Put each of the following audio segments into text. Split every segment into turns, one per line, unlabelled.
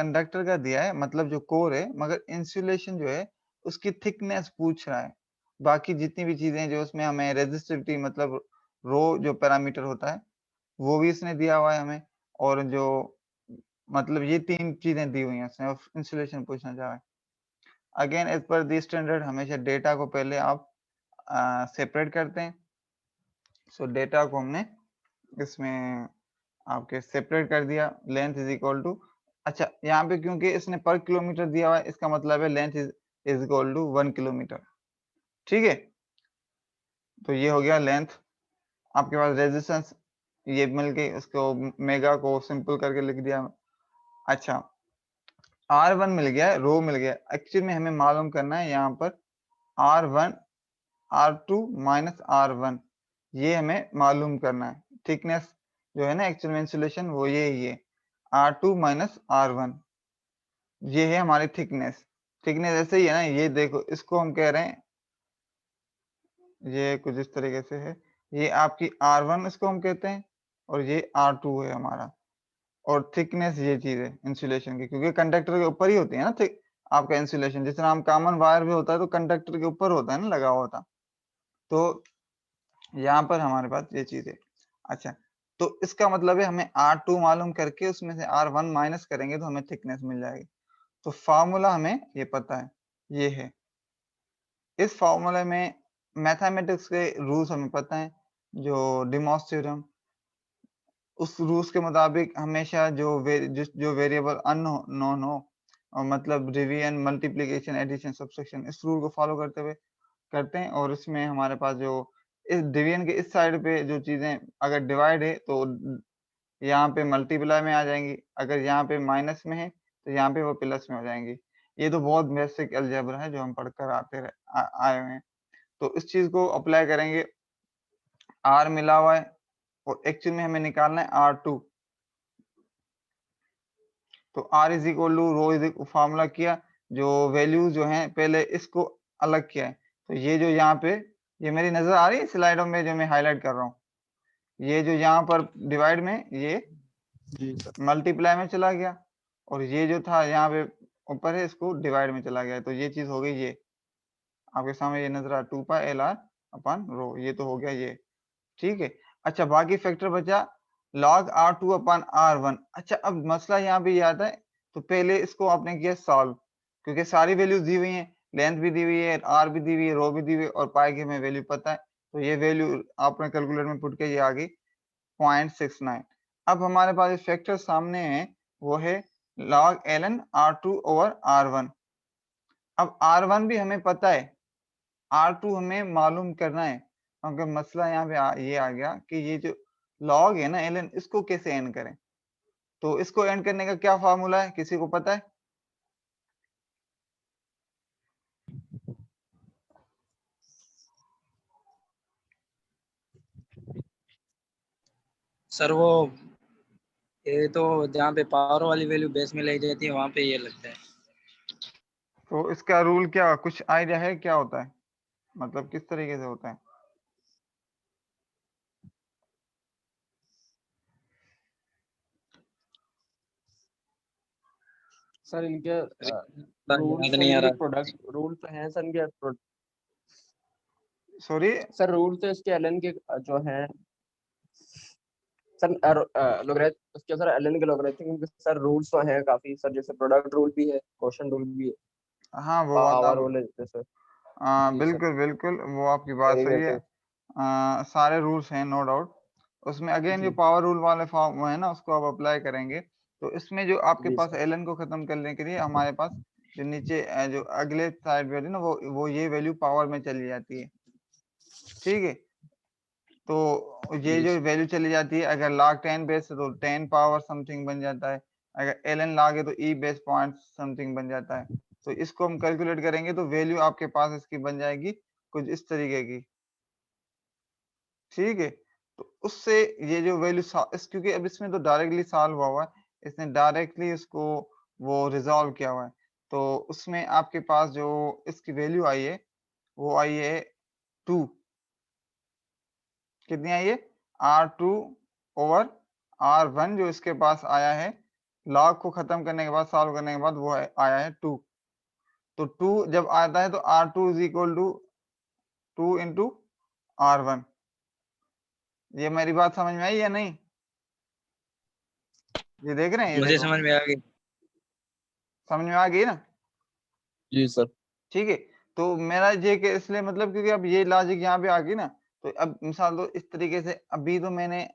Conductor का दिया है मतलब जो कोर है, मगर इंसुलेशन जो है उसकी थिकनेस पूछ रहा है। बाकी जितनी भी चीज़ें जो उसमें हमें रेज़िस्टिविटी मतलब रो जो पैरामीटर होता है, वो भी इसने दिया हुआ है हमें और जो मतलब ये 3 चीज़ें दी हुई हैं इसने और इंसुलेशन पूछना चाह रहा है। Again as per the standard हमेशा डेटा को पहले आप सेपरेट करते हैं। सो डेटा को हमने इसमें आपके सेपरेट कर दिया लेंथ इज इक्वल टू अच्छा यहाँ पे क्योंकि इसने पर किलोमीटर दिया हुआ है इसका मतलब है length is equal to 1 kilometre. ठीक है, तो ये हो गया लेंथ। आपके पास रेजिस्टेंस ये मिल गई, उसको मेगा को सिंपल करके लिख दिया। अच्छा R1 मिल गया, रो मिल गया। एक्चुअली में हमें मालूम करना है यहाँ पर R1 R2 माइनस R1 ये हमें मालूम करना है। थिकनेस जो है ना एक्चुअल में इंसुलेशन वो ये ही है R2 माइनस R1 ये है हमारी थिकनेस। थिकनेस ऐसे ही है ना, ये देखो इसको हम कह रहे हैं ये कुछ इस तरीके से है, ये आपकी R1 इसको हम कहते हैं और ये R2 है हमारा और थिकनेस ये चीज है इंसुलेशन की, क्योंकि कंडक्टर के ऊपर ही होती है ना थिक आपका इंसुलेशन। जिस तरह हम कॉमन वायर भी होता है तो कंडक्टर के ऊपर होता है ना लगा हुआ था, तो यहाँ पर हमारे पास ये चीज है। अच्छा तो इसका मतलब है हमें R2 मालूम करके उसमें से R1 माइनस करेंगे तो हमें थिकनेस मिल जाएगी। तो फार्मूला हमें ये पता है, ये है। इस फार्मूले में मैथमेटिक्स के रूल्स हमें पता है, जो डिमॉस थ्योरम, उस रूल्स के मुताबिक हमेशा जो वेरिएबल अननोन हो और मतलब डिवीजन मल्टीप्लिकेशन एडिशन सब्सट्रैक्शन इस रूल को फॉलो करते हुए करते हैं। और इसमें हमारे पास जो इस डिवीजन के इस साइड पे जो चीजें अगर डिवाइड है तो यहाँ पे मल्टीप्लाई में आ जाएंगी, अगर यहाँ पे माइनस में है तो यहाँ पे वो प्लस में हो जाएंगी। ये तो बहुत बेसिक अलजेब्रा है जो हम पढ़कर आए हुए हैं। तो इस चीज को अप्लाई करेंगे। R मिला हुआ है और एक्चुअल में हमें निकालना है R2। तो R is equal to rho is formula किया, जो वैल्यूज जो हैं पहले इसको अलग किया है। तो ये जो यहाँ पे ये मेरी नजर आ रही है स्लाइडों में जो मैं हाईलाइट कर रहा हूँ, ये जो यहाँ पर डिवाइड में ये
जी सर।
मल्टीप्लाई में चला गया और ये जो था यहाँ पे ऊपर है इसको डिवाइड में चला गया। तो ये चीज हो गई, ये आपके सामने ये नजर आ 2π/LR अपन रो, ये तो हो गया ये। ठीक है। अच्छा बाकी फैक्टर बचा log R2 अपन R1। अच्छा अब मसला यहाँ पे ये आता है, तो पहले इसको आपने किया सॉल्व, क्योंकि सारी वैल्यूज दी हुई हैं, लेंथ भी दी हुई है, R भी दी हुई है, रो भी दी हुई है और पाई की हमें वैल्यू पता है। तो ये वैल्यू आपने कैलकुलेटर में पुट किया, ये आ गई 0.69। अब हमारे पास एक फैक्टर सामने है, वो है log ln R2 over R1। अब R1 भी हमें पता है, R2 हमें मालूम करना है, क्योंकि मसला यहाँ पे ये आ गया कि ये जो लॉग है ना ln इसको कैसे एंड करें। तो इसको एंड करने का क्या फार्मूला है, किसी को पता है?
सर वो ये तो जहाँ पे पावर वाली वैल्यू बेस में लाई जाती है वहां पे ये लगता है।
तो इसका रूल क्या, कुछ आइडिया है क्या होता है, मतलब किस तरीके से होता है?
सर इनके रूल्स
याद
तो
नहीं आ
इनके
रहा।
प्रोडक्ट रूल तो हैं सर इनके
सॉरी
सर रूल तो इसके एलन के जो हैं सर उसके सर एलन के लॉगरिथम के सर रूल्स तो हैं काफी सर, जैसे प्रोडक्ट रूल भी है, क्वोशंट रूल भी है,
हाँ वो बात
पावर
आप
रूल है जैसे। जी सर।
बिल्कुल बिल्कुल वो आपकी बात सही है।
डेरिवेटिव।
सारे रूल्स हैं नो डाउट। उसमें अगेन जो
जी
पावर रूल वाले फॉर्म है ना उसको आप अप्लाई करेंगे, तो इसमें जो आपके
जी
पास
सर।
एलन को खत्म करने के लिए हमारे पास जो नीचे जो अगले साइड वैल्यू ना वो ये वैल्यू पावर में चली जाती है। ठीक है, तो ये
जी
जो
सर।
वैल्यू चली जाती है, अगर log 10 बेस है तो 10 पावर समथिंग बन जाता है, अगर ln log है तो e बेस पॉइंट समथिंग बन जाता है। तो इसको हम कैलकुलेट करेंगे तो वैल्यू आपके पास इसकी बन जाएगी कुछ इस तरीके की। ठीक है, तो उससे ये जो वैल्यू इस क्योंकि अब इसमें तो डायरेक्टली सॉल्व हुआ है, इसने डायरेक्टली इसको वो रिजॉल्व किया हुआ है, तो उसमें आपके पास जो इसकी वैल्यू आई है वो आई है 2। कितनी आई है R2 ओवर R1 जो इसके पास आया है लॉग को खत्म करने के बाद, सॉल्व करने के बाद वो आया है 2। तो 2 जब आता है तो R2 is equal to 2 into R1। ये मेरी बात समझ में आई या नहीं? ये देख रहे हैं, ये
मुझे
देखो,
समझ में आ गई।
समझ में आ गई ना?
जी सर।
ठीक है। तो मेरा ये कि इसलिए मतलब क्योंकि अब ये लॉजिक यहाँ पे आ गई ना, तो अब मिसाल दो इस तरीके से। अभी तो मैंने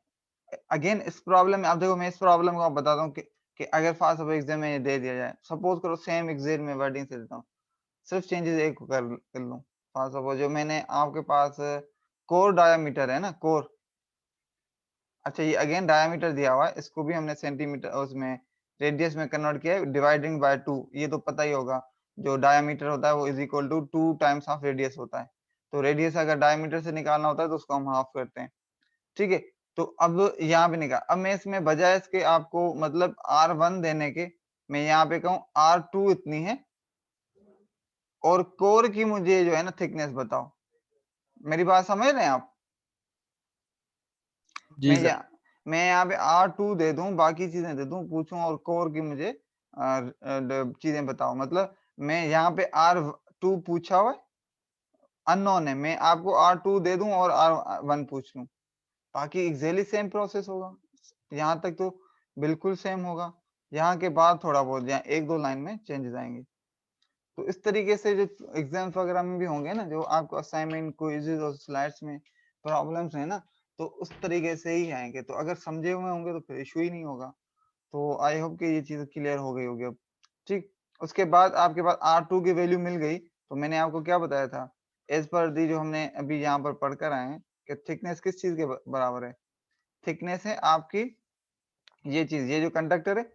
अगेन इस प्रॉब्लम में, अब देखो मैं इस प्रॉब्लम को आप बताता हूँ कि अगर फास्ट ऑफ एग्जाम में ये दे दिया जाए, सपोज करो सेम एग्जाम में वर्डिंग से देता हूँ, सिर्फ चेंजेस एक कर लूँ। फास्ट ऑफ जो मैंने आपके पास कोर डायामीटर है ना, कोर, अच्छा ये अगेन डायामीटर दिया हुआ है, इसको भी हमने सेंटीमीटर उसमें रेडियस में कन्वर्ट किया है डिवाइडिंग बाय 2। ये तो पता ही होगा, जो डायामीटर होता है वो is equal to 2 times of radius होता है। तो रेडियस अगर डायामीटर से निकालना होता है तो उसको हम हाफ करते हैं। ठीक है। तो अब यहाँ पे निकाल, अब मैं इसमें बजाय इसके आपको मतलब R1 देने के, मैं यहाँ पे कहूँ R2 इतनी है और कोर की मुझे जो है ना थिकनेस बताओ। मेरी बात समझ रहे हैं आप?
जी
मैं
सर।
यहाँ मैं यहाँ पे R2 दे दूं, बाकी चीजें दे दूं, पूछूं और कोर की मुझे चीजें बताओ। मतलब मैं यहाँ पे R2 पूछा हुआ है, अननोन है, मैं आपको R2 दे दूं और R1 पूछ लूं, बाकी एग्जैक्टली सेम प्रोसेस होगा। यहाँ तक तो बिल्कुल सेम होगा, यहाँ के बाद थोड़ा बहुत यहाँ एक दो लाइन में चेंजेस आएंगे। तो इस तरीके से जो एग्जाम्स वगैरह में भी होंगे ना, जो आपको असाइनमेंट, क्विज़ेस और स्लाइड्स में प्रॉब्लम्स है ना, तो उस तरीके से ही आएंगे। तो अगर समझे हुए होंगे तो फिर इशू ही नहीं होगा। तो आई होप कि ये चीज क्लियर हो गई होगी अब। ठीक। उसके बाद आपके पास R2 की वैल्यू मिल गई, तो मैंने आपको क्या बताया था, एज पर दी जो हमने अभी यहाँ पर पढ़कर आए हैं कि थिकनेस किस चीज के बराबर है। थिकनेस है आपकी ये चीज, ये जो कंडक्टर है,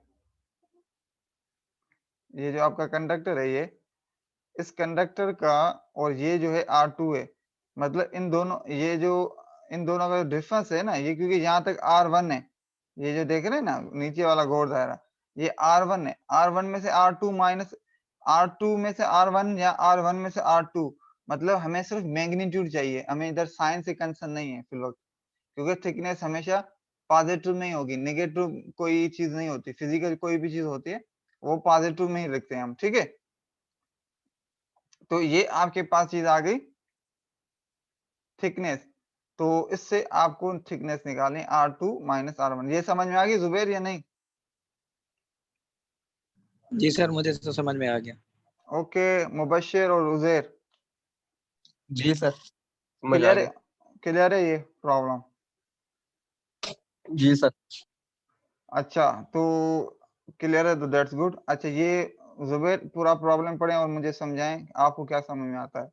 ये जो आपका कंडक्टर है, ये इस कंडक्टर का और ये जो है R2 है, मतलब इन दोनों, ये जो इन दोनों का डिफरेंस है ना, ये क्योंकि यहाँ तक R1 है, ये जो देख रहे हैं ना नीचे वाला गोल दायरा, ये R1 है। R1 में से R2 माइनस R2 में से R1 या R1 में से R2, मतलब हमें सिर्फ मैग्नीट्यूड चाहिए, हमें इधर साइन से कंसर्न नहीं है फिलहाल, क्योंकि थिकनेस हमेशा पॉजिटिव में ही होगी, नेगेटिव कोई चीज नहीं होती, फिजिकल कोई भी चीज होती है वो पॉजिटिव में ही लिखते हैं हम। ठीक है। तो ये आपके पास चीज आ गई थिकनेस। तो इससे आपको थिकनेस निकालनी R2 माइनस R1। ये समझ में आ गई जुबैर या नहीं?
जी सर, मुझे तो समझ में आ गया।
ओके मुबशिर और उजैर,
जी सर, समझ आ
क्लियर है?
गया।
क्लियर है ये प्रॉब्लम?
जी सर।
अच्छा तो क्लियर है तो दैट्स गुड। अच्छा ये जुबैर पूरा प्रॉब्लम पढ़ें और मुझे समझाएं आपको क्या समझ में आता है।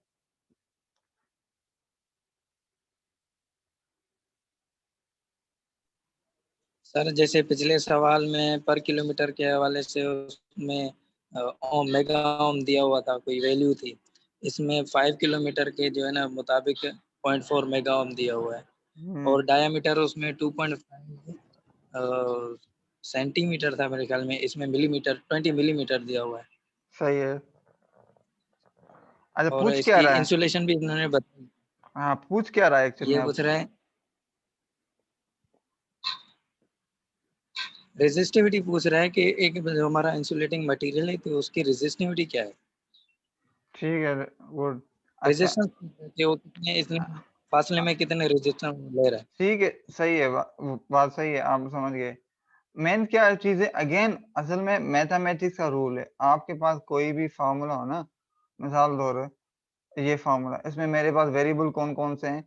सर जैसे पिछले सवाल में पर किलोमीटर के हवाले से उसमें ओम मेगा ओम दिया हुआ था, कोई वैल्यू थी। इसमें 5 किलोमीटर के जो है ना मुताबिक 0.4 मेगा ओम दिया हुआ है, और डायामीटर उसमें 2.5 सेंटीमीटर था मेरे ख्याल में, इसमें मिलीमीटर 20 मिलीमीटर दिया हुआ है।
सही है। अच्छा
और
पूछ क्या
इसकी
रहा है?
इंसुलेशन भी इन्होंने बताई।
हाँ पूछ क्या रहा है एक्चुअल
ये
में
पूछ
आपसे?
रहे हैं रेजिस्टिविटी, पूछ रहा है कि एक जो हमारा इंसुलेटिंग मटेरियल है तो उसकी रेजिस्टिविटी क्या है।
ठीक है गुड। अच्छा
रेजिस्टेंस कि वो कितने इतने फासले में कितने रेजिस्टेंस ले रहा है।
ठीक है, सही है, बात सही है, आप समझ गए। मेन क्या चीज है, अगेन असल में मैथमेटिक्स का रूल है, आपके पास कोई भी फार्मूला हो ना, मिसाल दो ये फार्मूला, इसमें मेरे पास वेरिएबल कौन कौन से हैं,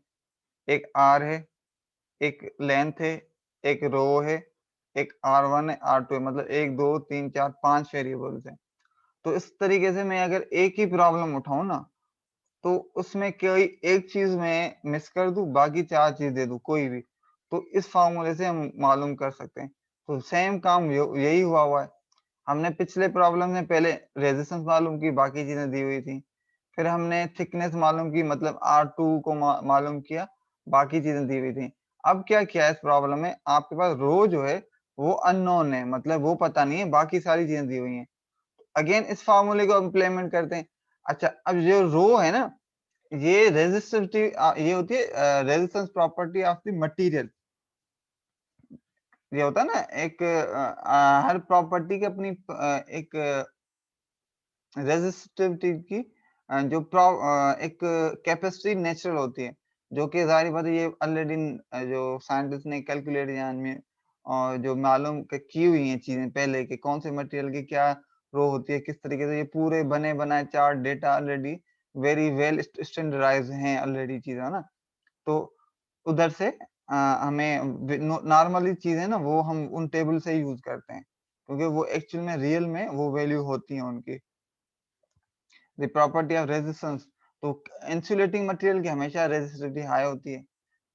एक R है, एक लेंथ है, एक रो है, एक R1 है, R2 है, मतलब 1 2 3 4 5 वेरिएबल्स हैं। तो इस तरीके से मैं अगर एक ही प्रॉब्लम उठाऊं ना, तो उसमें कोई एक चीज में मिस कर दूं, बाकी चार चीज दे दूं कोई भी, तो इस फार्मूले से हम मालूम कर सकते हैं। तो सेम काम यही हुआ है। हमने पिछले प्रॉब्लम में पहले रेजिस्टेंस मालूम की, बाकी चीजें दी हुई थी, फिर हमने थिकनेस मालूम की, मतलब R2 को मालूम किया, बाकी चीजें दी हुई थी। अब क्या किया इस प्रॉब्लम में, आपके पास रो जो है वो अननोन है, मतलब वो पता नहीं है, बाकी सारी चीजें दी हुई हैं। अगेन इस फार्मूले को इम्प्लीमेंट करते हैं। अच्छा अब जो रो है ना, ये रेजिस्टिविटी ये होती है resistance property of the material. ये होता है ना एक हर प्रॉपर्टी की अपनी एक रेजिस्टिविटी की एक कैपेसिटी नेचुरल होती है, जो कि ज़ाहिर बात है ये ऑलरेडी जो साइंटिस्ट ने कैलकुलेट या में और जो मालूम की हुई हैं चीज़ें पहले कि कौन से मटेरियल की क्या रो होती है, किस तरीके से ये पूरे बने-बनाए chart data already very well standardised हैं ऑलरेडी चीज़ें, है ना? तो उधर से हमें नॉर्मली चीज़ें ना वो हम उन टेबल से ही यूज़ करते हैं, क्योंकि वो एक्चुअल में रियल में वो वैल्यू होती है उनकी। द प्रॉपर्टी ऑफ रेजिस्टेंस, तो इंसुलेटिंग मटेरियल की हमेशा रेजिस्टिविटी हाई होती है,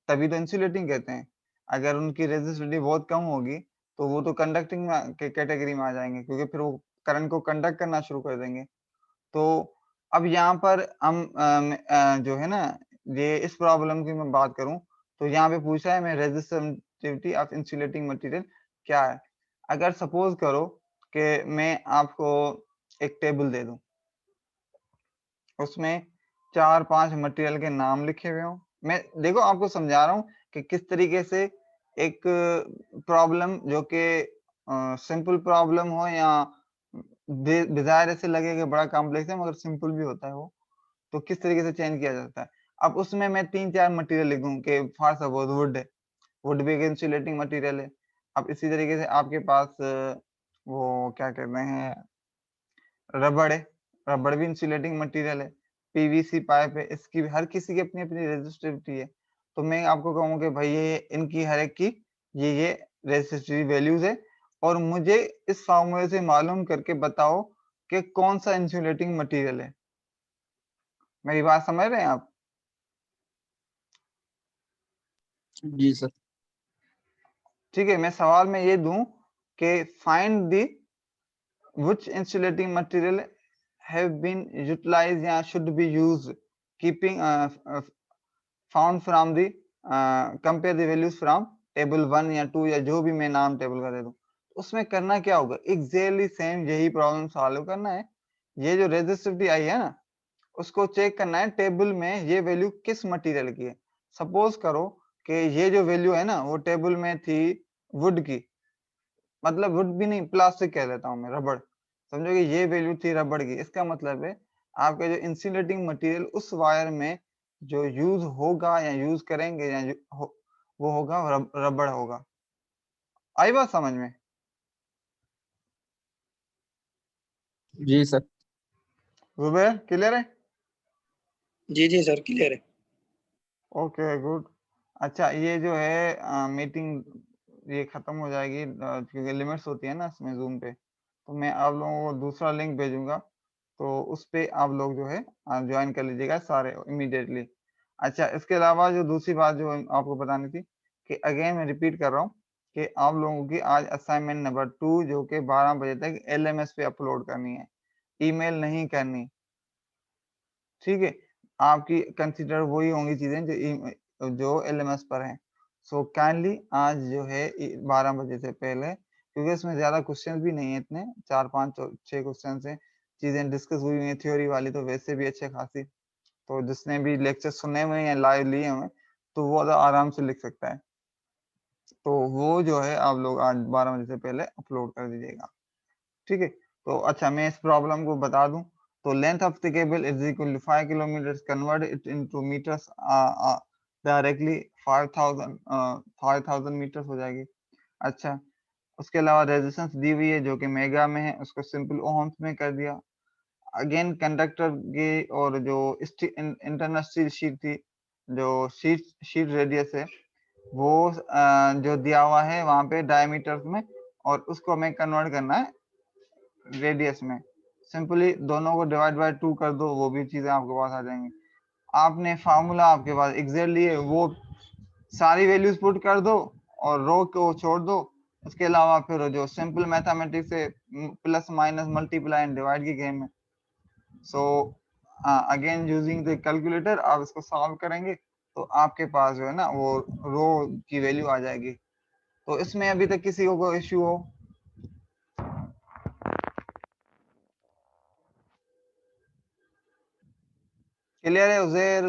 तभी तो इंसुलेटिंग कहते हैं। अगर उनकी रेजिस्टिविटी बहुत कम होगी, तो वो तो कंडक्टिंग में के कैटेगरी में आ जाएँगे, क्योंकि फिर वो करंट को कंडक्ट करना शुरू कर देंगे। तो अब यहाँ पर हम जो है ना, ये इस प्रॉब्लम की मैं बात करूँ, तो यहाँ पे पूछा है मैं रेजिस्टिविटी ऑफ इंसुलेटिंग मटेरियल क्या है? अगर सपोज़ करो कि मैं आपको एक टेबल दे दूँ, उसमें 4-5 मटेरियल के नाम लिखे हुए हों। मैं देखो आपको समझा रहा हूँ कि किस तरीके से एक प्रॉब्लम जो कि सिंपल प्रॉब्लम हो या डिज़ायर ऐसे लगे कि बड़ा कॉम्प्लेक्स है मगर सिंपल भी होता है वो, तो किस तरीके से चेंज किया जाता है। अब उसमें मैं 3-4 मटेरियल लिख दूँ कि फॉर सपोज़ वुड है, वुड भी एक इंसुलेटिंग मटेरियल है। अब इसी तरीके से आपके पास वो क्या कहते हैं, रबड़ है, रबड़ भी इंसुलेटिंग मटेरियल है, पीवीसी पाइप है, इसकी भी हर किसी की अपनी-अपनी रेजिस्टिविटी है। तो मैं आपको कहूँगा कि भाई ये इनकी हर एक की ये रेजिस्टिविटी वैल्यूज़ है और मुझे इस फ़ॉर्मूले से मालूम करके बताओ कि कौन-सा इंसुलेटिंग मटेरियल है। मेरी बात समझ रहे हैं आप?
जी सर।
ठीक है, मैं सवाल में ये दूँ कि find the which insulating material have been utilized या should be used keeping found from the compare the values from table 1 या 2 या जो भी मैं नाम टेबल का दे दूं, उसमें करना क्या होगा, एग्जैक्टली सेम यही प्रॉब्लम सॉल्व करना है। ये जो रेजिस्टिविटी आई है ना, उसको चेक करना है टेबल में ये वैल्यू किस मटेरियल की है। सपोज करो कि ये जो वैल्यू है ना वो टेबल में थी वुड की, मतलब वुड भी नहीं, प्लास्टिक कह देता हूँ मैं, रबड़। समझो कि ये वैल्यू थी रबड़ की, इसका मतलब है आपका जो इंसुलेटिंग मटेरियल उस वायर में जो यूज होगा या यूज करेंगे या वो होगा रबड़ होगा। आई बात समझ में?
जी सर।
जुबैर क्लियर है?
जी जी सर क्लियर है।
Okay good. अच्छा ये जो है मीटिंग ये खत्म हो जाएगी क्योंकि लिमिट्स होती है ना इसमें जूम पे, तो मैं आप लोगों को दूसरा लिंक भेजूंगा, तो उस पे आप लोग जो है ज्वाइन कर लीजिएगा सारे इमीडिएटली। अच्छा इसके अलावा जो दूसरी बात जो आपको बतानी थी कि अगेन मैं रिपीट कर रहा हूँ कि आप लोगों की आज असाइनमेंट नंबर 2 जो कि 12 बजे तक LMS पे अपलोड करनी है, ईमेल नहीं करनी, ठीक है? आपकी कंसिडर वही होंगी चीजें जो LMS पर हैं। सो काइंडली आज जो है 12 बजे से पहले, क्योंकि इसमें ज्यादा क्वेश्चंस भी नहीं है इतने, 4-5-6 क्वेश्चंस हैं, चीजें डिस्कस हुई हुई हैं थ्योरी वाली तो वैसे भी अच्छे खासी, तो जिसने भी लेक्चर सुने हुए हैं या लाइव लिए हुए तो वो आराम से लिख सकता है। तो वो जो है आप लोग आज 12 बजे से पहले अपलोड कर दीजिएगा, ठीक है? तो अच्छा मैं इस प्रॉब्लम को बता दूं, तो length of the cable is equal to 5 kilometre, convert it into metres directly 5000 metres हो जाएगी। अच्छा उसके अलावा रेजिस्टेंस दी हुई है जो कि मेगा में है, उसको सिंपल ओम्स में कर दिया। अगेन कंडक्टर की और जो इंटरनल स्टील शीट थी, जो शीट रेडियस है वो जो दिया हुआ है वहां पे डायमीटर्स में, और उसको हमें कन्वर्ट करना है रेडियस में। सिंपली दोनों को डिवाइड बाय 2 कर दो, वो भी चीजें आपके पास आ जाएंगी। आपने फार्मूला आपके पास एग्जैक्टली है, वो सारी वैल्यूज पुट कर दो और रो को छोड़ दो। उसके अलावा फिर जो सिंपल मैथमेटिक्स से plus minus multiply and divide की गेम है, so again using the calculator आप इसको सॉल्व करेंगे तो आपके पास जो है ना वो रो की वैल्यू आ जाएगी। तो इसमें अभी तक किसी को कोई इश्यू हो? क्लियर है उजैर,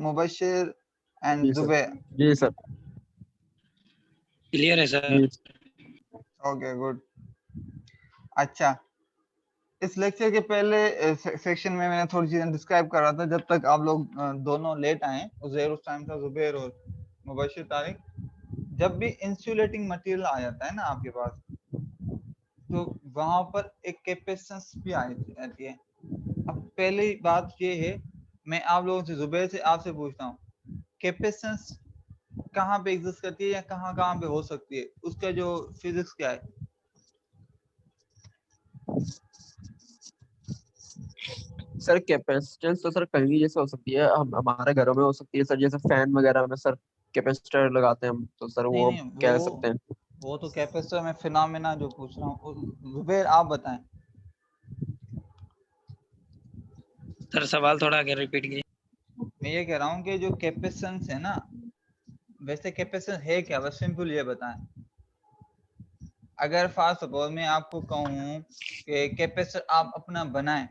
मुबशिर एंड
जी सर।
जुबैर?
जी सर।
क्लियर है सर।
जी
ओके गुड। अच्छा, इस लेक्चर के पहले सेक्शन में मैंने थोड़ी चीजें डिस्क्राइब कर रहा था जब तक आप लोग दोनों लेट आए। उज़ैर उस टाइम था, जुबैर और मुबशिर तारिक। जब भी इंसुलेटिंग मटेरियल आ जाता है ना आपके पास, तो वहां पर एक कैपेसिटेंस भी आती है। अब पहली बात ये है, मैं आप लोगों से, जुबैर से, आपसे पूछता हूँ, कैपेसिटेंस कहाँ पे एग्जिस्ट करती है या कहाँ कहाँ पे हो सकती है, उसका जो फिजिक्स क्या है?
सर कैपेसिटेंस तो सर कहीं भी जैसे हो सकती है, हम हमारे घरों में हो सकती है सर, जैसे फैन वगैरह में सर कैपेसिटर लगाते हैं हम, तो सर
नहीं
वो
नहीं,
कह सकते हैं।
वो तो कैपेसिटर में फिनोमेना जो पूछ रहा हूँ, जुबैर आप बताएं।
सर सवाल थोड़ा आगे रिपीट कीजिए।
मैं ये कह रहा हूँ कि जो कैपेसिटेंस है ना, वैसे कैपेसिटेंस है क्या, बस सिंपल ये बताएं। अगर फॉर सपोज मैं आपको कहूँ कि कैपेसिटर आप अपना बनाएं,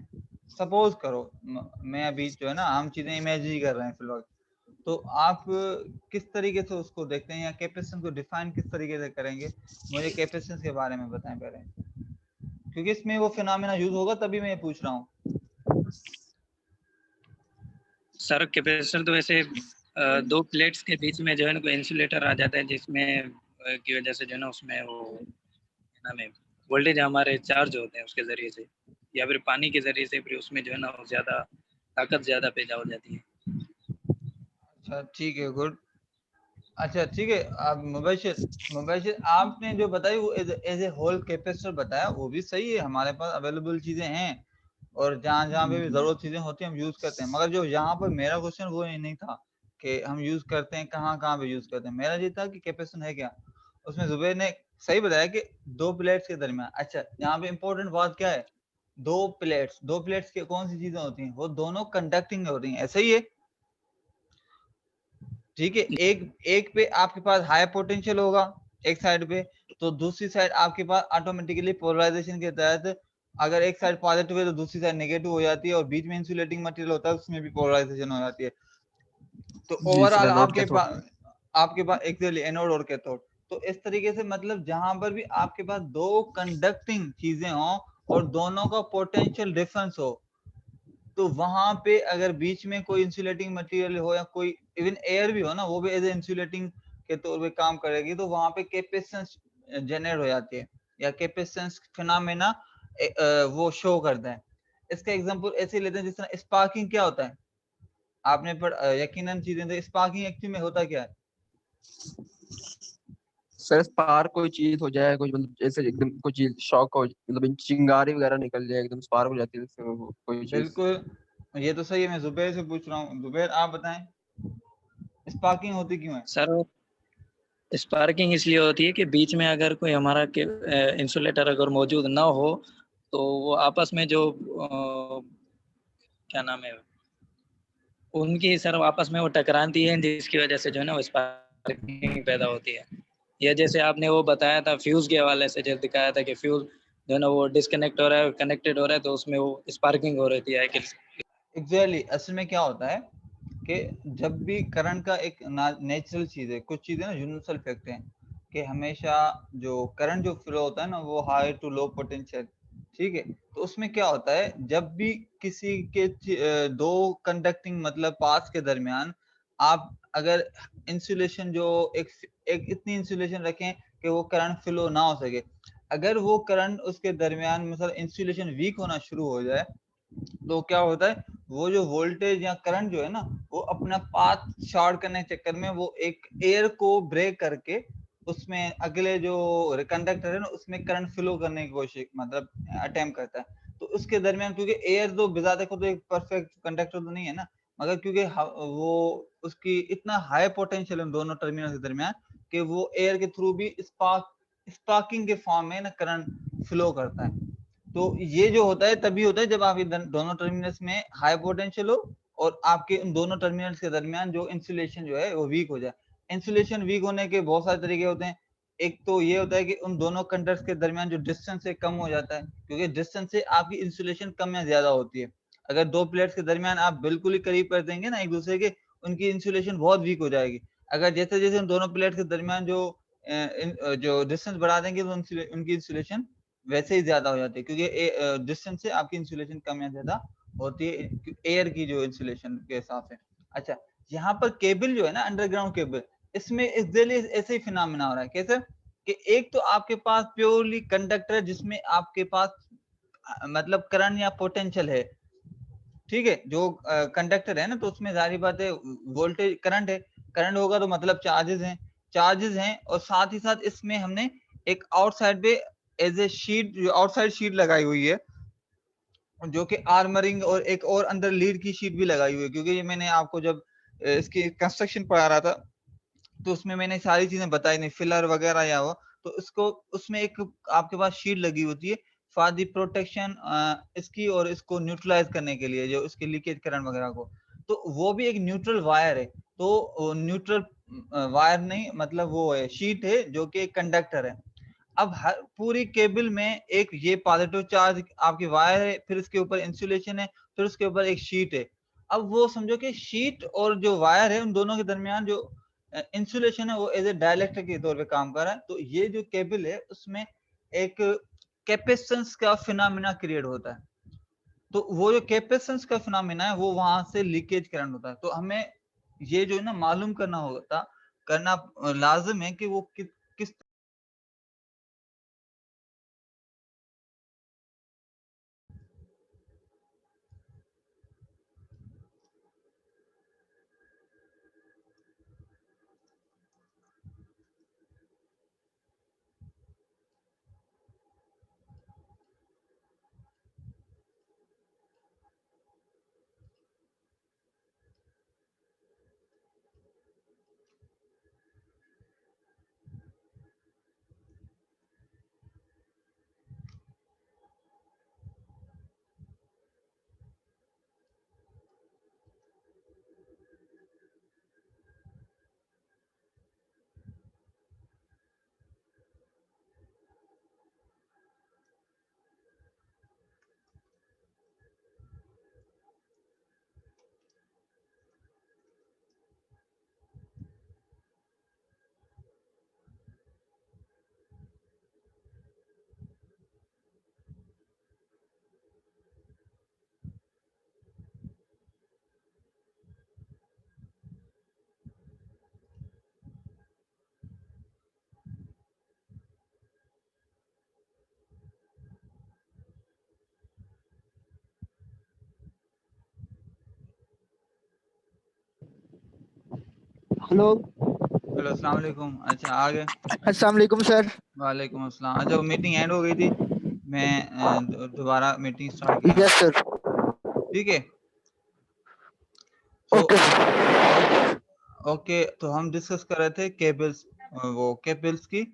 सपोज करो, मैं अभी जो है ना, हम चीजें इमेजिन कर रहे हैं फिलहाल, तो आप किस तरीके से उसको देखते हैं या कैपेसिटेंस को डिफाइन किस तरीके से करेंगे? मुझे कैपेसिटेंस के बारे में बताएं पहले, क्योंकि इसमें वो फिनोमेना यूज होगा, तभी मैं ये पूछ रहा हूँ।
सर कैपेसिटर तो वैसे दो प्लेट्स के बीच में जो है ना कोई इंसुलेटर आ जाता है, जिसमें की वजह से जो है ना उसमें वो क्या नाम है, वोल्टेज हमारे चार्ज होते हैं उसके जरिए से, या फिर पानी के जरिए से, फिर उसमें जो है ना वो ज्यादा ताकत ज्यादा पैदा हो जाती है।
अच्छा ठीक है, गुड। अच्छा ठीक है, अब मुबशिर, आपने जो बताई वो एज ए होल कैपेसिटर बताया, वो भी सही है, हमारे पास अवेलेबल चीजें हैं और जहाँ जहाँ पे भी जरूरत चीजें होती हैं हम यूज करते हैं। मगर जो यहाँ पर मेरा क्वेश्चन वो नहीं था कि हम यूज करते हैं कहाँ कहाँ पे यूज करते हैं, मेरा ये था कि कैपेसिटर है क्या। उसमें जुबैर ने सही बताया कि दो प्लेट्स के दरमियान। अच्छा, यहाँ पे इंपॉर्टेंट बात क्या है, दो प्लेट्स की कौन सी चीजें होती हैं, वो दोनों कंडक्टिंग होती हैं, ऐसा ही है? ठीक है, एक एक पे आपके पास हाई पोटेंशियल होगा एक साइड पे, तो दूसरी साइड आपके पास ऑटोमेटिकली पोलराइजेशन के तहत, अगर एक साइड पॉजिटिव है तो दूसरी साइड नेगेटिव हो जाती है, और बीच में इंसुलेटिंग मटेरियल होता है उसमें भी पोलराइजेशन हो जाती है। तो
जी सर,
ओवरऑल
एनोड कैथोड।
आपके पास एक्चुअली एनोड और कैथोड। तो इस तरीके से मतलब जहां पर भी आपके पास दो कंडक्टिंग चीजें हो और दोनों का पोटेंशियल डिफरेंस हो, तो वहां पे अगर बीच में कोई इंसुलेटिंग मटेरियल हो या कोई इवन एयर भी हो ना, वो भी एज ए इंसुलेटिंग के तौर पे काम करेगी, तो वहां पे कैपेसिटेंस जनरेट हो जाती है या कैपेसिटेंस फिनोमेना वो शो करता है। इसका एग्जांपल ऐसे लेते हैं जिस तरह स्पार्किंग क्या होता है, आपने यकीनन चीजें, तो स्पार्किंग एक्चुअली में होता क्या है?
सर स्पार्क कोई चीज हो जाए, कुछ मतलब जैसे एकदम कोई चीज शॉक हो, मतलब चिंगारी वगैरह निकल जाए, एकदम स्पार्क हो जाती है जैसे कोई चीज।
बिल्कुल, ये तो सही है। मैं जुबैर से पूछ रहा हूँ, जुबैर आप बताएं, स्पार्किंग होती क्यों है?
सर स्पार्किंग इसलिए होती है कि बीच में अगर कोई हमारा इंसुलेटर अगर मौजूद ना हो, तो वो आपस में जो क्या नाम है, उनकी सर आपस में वो टकराती है, जिसकी वजह से जो है ना वो स्पार्किंग पैदा होती है। या जैसे आपने वो बताया था फ्यूज के हवाले से, जब दिखाया था कि फ्यूज जो है ना वो डिस्कनेक्ट हो रहा है, कनेक्टेड हो रहा है, तो उसमें वो स्पार्किंग हो रही है कि
एग्जैक्टली, असल में क्या होता है कि जब भी करंट का एक नेचुरल चीज है, कुछ चीजें ना यूनिवर्सल फैक्ट हैं कि हमेशा जो करंट जो फ्लो होता है ना, वो हाई टू लो पोटेंशियल, ठीक है। तो उसमें क्या होता है, जब भी किसी के दो कंडक्टिंग मतलब पाथ्स के दरमियान आप अगर इंसुलेशन जो एक इतनी इंसुलेशन रखें कि वो करंट फ्लो ना हो सके, अगर वो करंट उसके दरमियान मतलब इंसुलेशन वीक होना शुरू हो जाए, तो क्या होता है, वो जो वोल्टेज या करंट जो है ना, वो अपना पाथ शॉर्ट करने के चक्कर में वो एक एयर को ब्रेक करके उसमें अगले जो कंडक्टर है ना उसमें करंट फ्लो करने की कोशिश मतलब अटेम्प्ट करता है। तो उसके दरमियान, क्योंकि एयर तो बिजाते को तो एक परफेक्ट कंडक्टर तो नहीं है ना, मगर क्योंकि वो उसकी इतना हाई पोटेंशियल है दोनों टर्मिनल के दरमियान कि वो एयर के थ्रू भी स्पार्किंग के फॉर्म में ना करंट फ्लो करता है। तो ये जो होता है तभी होता है जब आप दोनों टर्मिनल्स में हाई पोटेंशियल हो और आपके उन दोनों टर्मिनल्स के दरमियान जो इंसुलेशन जो है वो वीक हो जाए। इंसुलेशन वीक होने के बहुत सारे तरीके होते हैं। एक तो ये होता है कि उन दोनों कंडक्टर्स के दरमियान जो डिस्टेंस है कम हो जाता है, क्योंकि डिस्टेंस से आपकी इंसुलेशन कम या ज्यादा होती है। अगर दो प्लेट्स के दरमियान आप बिल्कुल ही करीब कर देंगे ना एक दूसरे के, उनकी इंसुलेशन बहुत वीक हो जाएगी। अगर जैसे जैसे उन दोनों प्लेट्स के दरमियान जो जो डिस्टेंस बढ़ा देंगे तो उनकी इंसुलेशन वैसे ही ज्यादा हो जाती है, क्योंकि डिस्टेंस से आपकी इंसुलेशन कम या ज्यादा होती है एयर की जो इंसुलेशन के हिसाब से। अच्छा, यहाँ पर केबल जो है ना, अंडरग्राउंड केबल, इसमें एक्जेक्टली ऐसे ही फिनोमेना हो रहा है। कैसे कि एक तो आपके पास प्योरली कंडक्टर जिसमें आपके पास मतलब करंट या पोटेंशियल है, ठीक है, जो कंडक्टर है ना, तो उसमें जाहिर बात है वोल्टेज करंट है, करंट होगा तो मतलब चार्जेस हैं और साथ ही साथ इसमें हमने एक आउटसाइड पे एज ए शीट, जो आउटसाइड शीट लगाई हुई है, जो कि आर्मरिंग और एक और अंदर लीड की शीट भी लगाई हुई है। क्योंकि ये मैंने आपको जब इसकी कंस्ट्रक्शन पढ़ा रहा था तो उसमें मैंने सारी चीजें बताई नहीं, फिलर वगैरह या वो, तो इसको उसमें एक आपके पास शीट लगी होती है फॉर दी प्रोटेक्शन इसकी, और इसको न्यूट्रलाइज करने के लिए जो इसके लीकेज करंट वगैरह को, तो वो भी एक न्यूट्रल वायर है। तो न्यूट्रल वायर नहीं, मतलब वो है शीट है जो कि एक कंडक्टर है। अब हर पूरी केबल में एक ये पॉजिटिव चार्ज आपकी वायर है, फिर इसके ऊपर इंसुलेशन है, फिर उसके ऊपर एक शीट है। अब वो समझो कि शीट और जो वायर है उन दोनों के दरमियान जो इंसुलेशन है वो एज ए डाइलेक्ट्रिक के तौर पे काम कर रहा है। तो ये जो केबल है उसमें एक कैपेसिटेंस का फिनोमेना क्रिएट होता है। तो वो जो कैपेसिटेंस का फिनोमेना है वो वहां से लीकेज करंट होता है। तो हमें ये जो है ना मालूम करना लाजिम है कि वो किस।
हेलो।
हेलो, अस्सलाम वालेकुम। अच्छा, आ गए।
अस्सलाम वालेकुम सर।
वालेकुम अस्सलाम। अच्छा, वो मीटिंग एंड हो गई थी, मैं दोबारा मीटिंग स्टार्ट कर रहा
यस
हूँ।
सर।
ठीक है, तो
ओके सर।
ओके ओके, तो हम डिस्कस कर रहे थे केबल्स, वो केबल्स की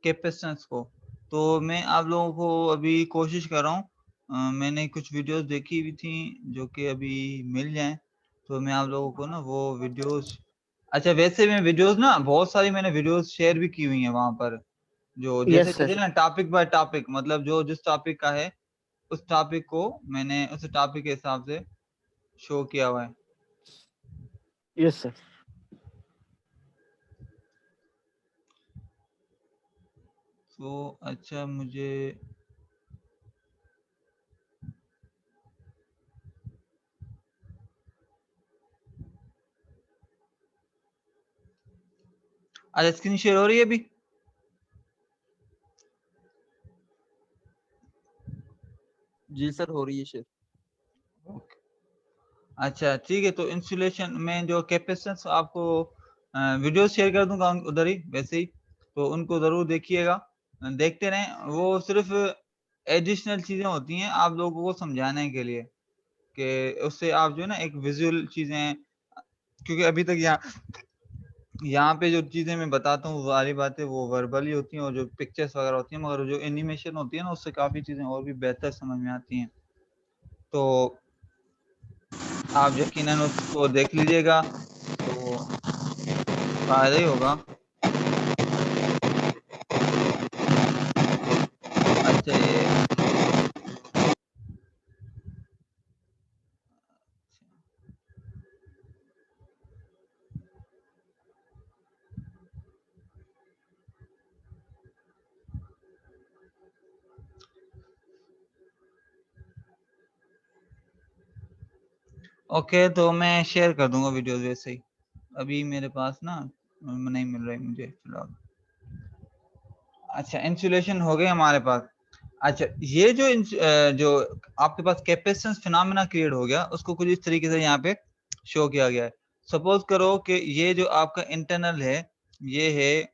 कैपेसिटेंस को। तो मैं आप लोगों को अभी कोशिश कर रहा हूँ, मैंने कुछ वीडियोस देखी हुई थी जो कि अभी मिल जाएं, तो मैं आप लोगों को ना वो वीडियोस। अच्छा, वैसे मैं वीडियोस ना बहुत सारी मैंने वीडियोस शेयर भी की हुई हैं वहां पर, जो जैसे
यस
जैसे
सर।
ना टॉपिक बाय टॉपिक, मतलब जो जिस टॉपिक का है उस टॉपिक को मैंने उस टॉपिक के हिसाब से शो किया हुआ है।
Yes sir.
तो अच्छा, मुझे अच्छा स्क्रीन शेयर हो रही है अभी?
जी सर, हो रही है शेयर।
ओके, अच्छा ठीक है। तो इंसुलेशन में जो कैपेसिटेंस आपको वीडियो शेयर कर दूंगा उधर ही वैसे ही, तो उनको जरूर देखिएगा, देखते रहें। वो सिर्फ एडिशनल चीजें होती हैं आप लोगों को समझाने के लिए, कि उससे आप जो है ना एक विजुअल चीजें, क्योंकि अभी तक यहाँ पे जो चीजें मैं बताता हूँ सारी बातें वो वर्बली होती हैं, और जो पिक्चर्स वगैरह होती हैं, मगर जो एनिमेशन होती है ना उससे काफी चीजें और भी बेहतर समझ में आती हैं। तो आप यकीनन उसको देख लीजिएगा तो फायदा ही होगा। अच्छा, ये ओके, तो मैं शेयर कर दूंगा वीडियोस वैसे ही। अभी मेरे पास ना नहीं मिल रही मुझे फिलहाल। अच्छा, इंसुलेशन हो गए हमारे पास। अच्छा, ये जो आपके पास कैपेसिटेंस फिनोमेना क्रिएट हो गया, उसको कुछ इस तरीके से यहाँ पे शो किया गया है। सपोज करो कि ये जो आपका इंटरनल है, ये है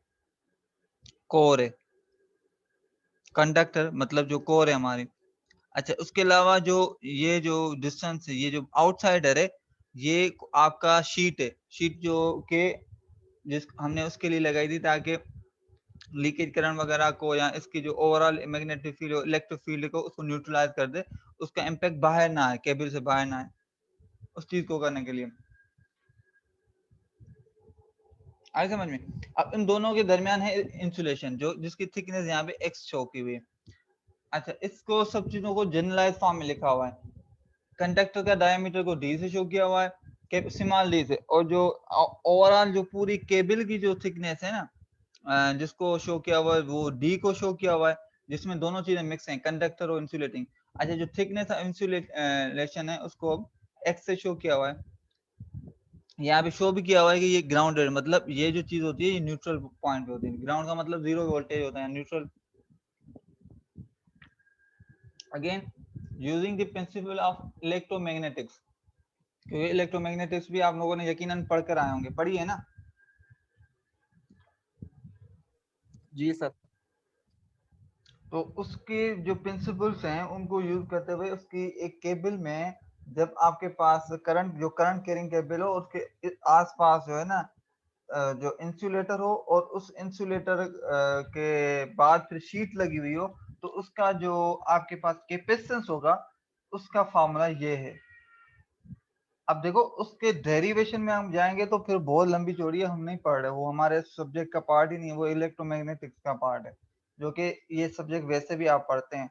कोर है, कंडक्टर मतलब जो कोर है हमारी। अच्छा, उसके अलावा जो ये जो डिस्टेंस है, ये जो आउटसाइडर है, ये आपका शीट है। शीट जो के जिस हमने उसके लिए लगाई थी ताकि लीकेज करंट वगैरह को या इसकी जो ओवरऑल मैग्नेटिक फील्ड और इलेक्ट्रिक फील्ड को उसको न्यूट्रलाइज कर दे, उसका इम्पैक्ट बाहर ना आए, केबल से बाहर ना आए, उस चीज को करने के लिए। आए समझ में? अब इन दोनों के दरमियान है इंसुलेशन, जो जिसकी थिकनेस यहाँ पे एक्स शो की हुई है। अच्छा, इसको सब चीजों को जनरलाइज फॉर्म में लिखा हुआ है। कंडक्टर का डायमीटर को डी से शो किया हुआ है, स्मॉल डी से, और जो ओवरऑल जो पूरी केबल की जो थिकनेस है ना, जिसको शो किया हुआ है वो डी को शो किया हुआ है, जिसमें दोनों चीजें मिक्स हैं, कंडक्टर और इंसुलेटिंग। अच्छा, जो थिकनेस इंसुलेशन है उसको एक्स से शो किया हुआ है। यहाँ पे शो भी किया हुआ है कि ये ग्राउंडेड, मतलब ये जो चीज होती है ये न्यूट्रल पॉइंट पे होती है। ग्राउंड का मतलब जीरो वोल्टेज होता है, neutral. Again using the principle of electromagnetics, क्योंकि इलेक्ट्रोमैग्नेटिक्स भी आप लोगों ने यकीनन पढ़ कर आए होंगे, पढ़ी है ना?
जी सर।
तो उसके जो प्रिंसिपल्स हैं उनको यूज करते हुए उसकी एक केबल में, जब आपके पास करंट, जो करंट कैरिंग केबल हो, उसके आसपास जो है ना जो इंसुलेटर हो, और उस इंसुलेटर के बाद फिर शीट लगी हुई हो, तो उसका जो आपके पास कैपेसिटेंस होगा, उसका फॉर्मूला ये है। अब देखो, उसके डेरिवेशन में हम जाएंगे तो फिर बहुत लंबी चौड़ी है, हम नहीं पढ़ रहे, वो हमारे सब्जेक्ट का पार्ट ही नहीं है, वो इलेक्ट्रोमैग्नेटिक्स का पार्ट है, जो कि ये सब्जेक्ट वैसे भी आप पढ़ते हैं।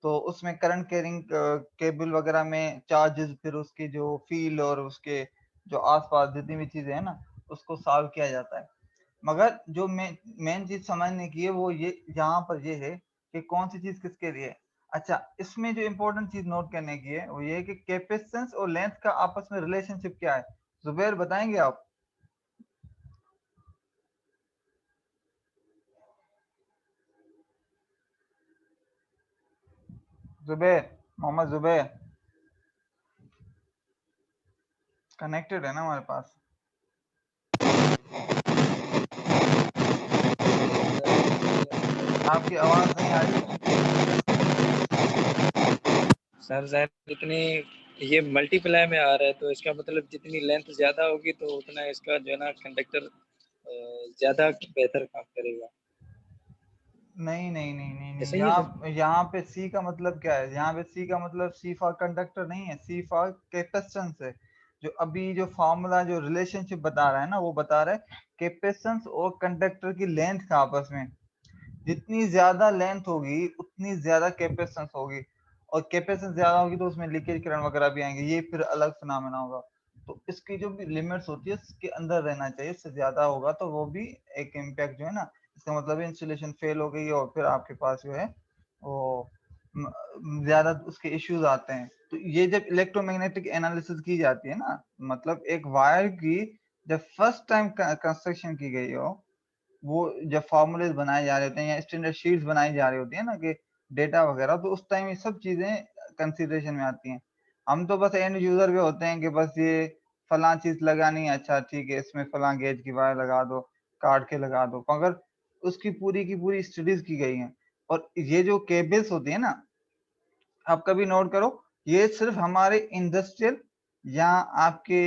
तो उसमें करंट कैरिंग केबल वगैरह में चार्जेस, फिर उसकी जो फील्ड और उसके जो आसपास जितनी भी चीजें हैं ना, उसको सॉल्व किया जाता है। मगर जो मेन चीज समझने की है वो ये यहाँ पर ये है कि कौन सी चीज किसके लिए है। अच्छा, इसमें जो इम्पोर्टेंट चीज नोट करने की है वो ये है कि कैपेसिटेंस और लेंथ का आपस में रिलेशनशिप क्या है। जुबैर बताएंगे आप? जुबैर, मोहम्मद जुबैर कनेक्टेड है ना हमारे पास? आपकी आवाज नहीं आ रही है।
सर शायद इतनी ये मल्टीप्लाई में आ रहा है, तो इसका मतलब जितनी लेंथ ज्यादा होगी तो उतना इसका जो है ना कंडक्टर ज्यादा बेहतर काम करेगा।
नहीं नहीं नहीं नहीं नहीं,
ऐसा ही है सर?
यहाँ पे सी का मतलब क्या है? यहाँ पे सी का मतलब सी फॉर कंडक्टर नहीं है, सी फॉर कैपेसिटेंस है। जो अभी जो फॉर्मूला जो रिलेशनशिप बता रहा है ना, वो बता रहा है कैपेसिटेंस और कंडक्टर की लेंथ का आपस में। जितनी ज्यादा लेंथ होगी उतनी ज्यादा कैपेसिटेंस होगी, और कैपेसिटेंस ज्यादा होगी तो उसमें लीकेज करंट वगैरह भी आएंगे, ये फिर अलग फिनोमेना होगा। तो इसकी जो भी लिमिट्स होती है उसके अंदर रहना चाहिए, इससे ज्यादा होगा तो वो भी एक इम्पैक्ट जो है ना, इसका मतलब इंसुलेशन फेल हो गई और फिर आपके पास जो है वो ज्यादा उसके इश्यूज आते हैं। तो ये जब इलेक्ट्रोमैग्नेटिक एनालिसिस की जाती है ना, मतलब एक वायर की जब फर्स्ट टाइम कंस्ट्रक्शन की गई हो, वो जब फॉर्मूलेज बनाए जा रहे होते हैं या स्टैंडर्ड शीट्स बनाई जा रही होती है ना कि डेटा वगैरह, तो उस टाइम ये सब चीजें कंसिडरेशन में आती हैं। हम तो बस एंड यूजर पे होते हैं कि बस ये फलां चीज लगानी है, अच्छा ठीक है, इसमें फलां गेज की वायर लगा दो, काट के लगा दो, मगर उसकी की पूरी स्टडीज की गई हैं। और ये जो केबल्स होती है ना, आप कभी नोट करो, ये सिर्फ हमारे इंडस्ट्रियल या आपके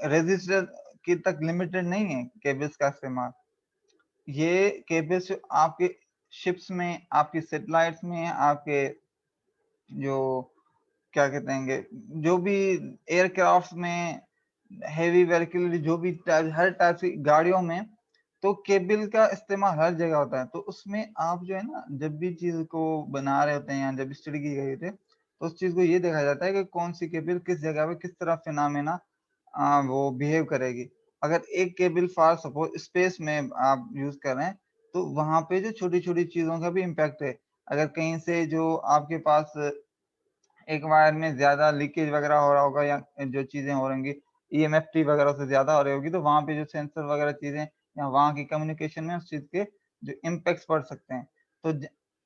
रजिस्टर की तक लिमिटेड नहीं है केबल्स का इस्तेमाल। ये केबल्स आपके शिप्स में, आपकी सैटेलाइट्स में, आपके जो क्या कहते हैं, जो भी एयरक्राफ्ट में, हेवी व्हीकल, जो भी हर टाइप की गाड़ियों में, तो केबल का इस्तेमाल हर जगह होता है। तो उसमें आप जो है ना, जब भी चीज को बना रहे होते हैं या जब स्टडी की गई होती है, तो उस चीज को ये देखा जाता है कि कौन सी केबल किस जगह पे किस तरह फिनोमेना वो बिहेव करेगी। अगर एक केबल फॉर सपोज स्पेस में आप यूज कर रहे हैं, तो वहां पे जो छोटी छोटी चीजों का भी इम्पैक्ट है। अगर कहीं से जो आपके पास एक वायर में ज्यादा लीकेज वगैरह हो रहा होगा या जो चीजें हो रही ईएमएफटी वगैरह से ज्यादा हो रही होगी, तो वहां पे जो सेंसर वगैरह चीजें या वहां की कम्युनिकेशन में उस चीज के जो इम्पैक्ट पड़ सकते हैं। तो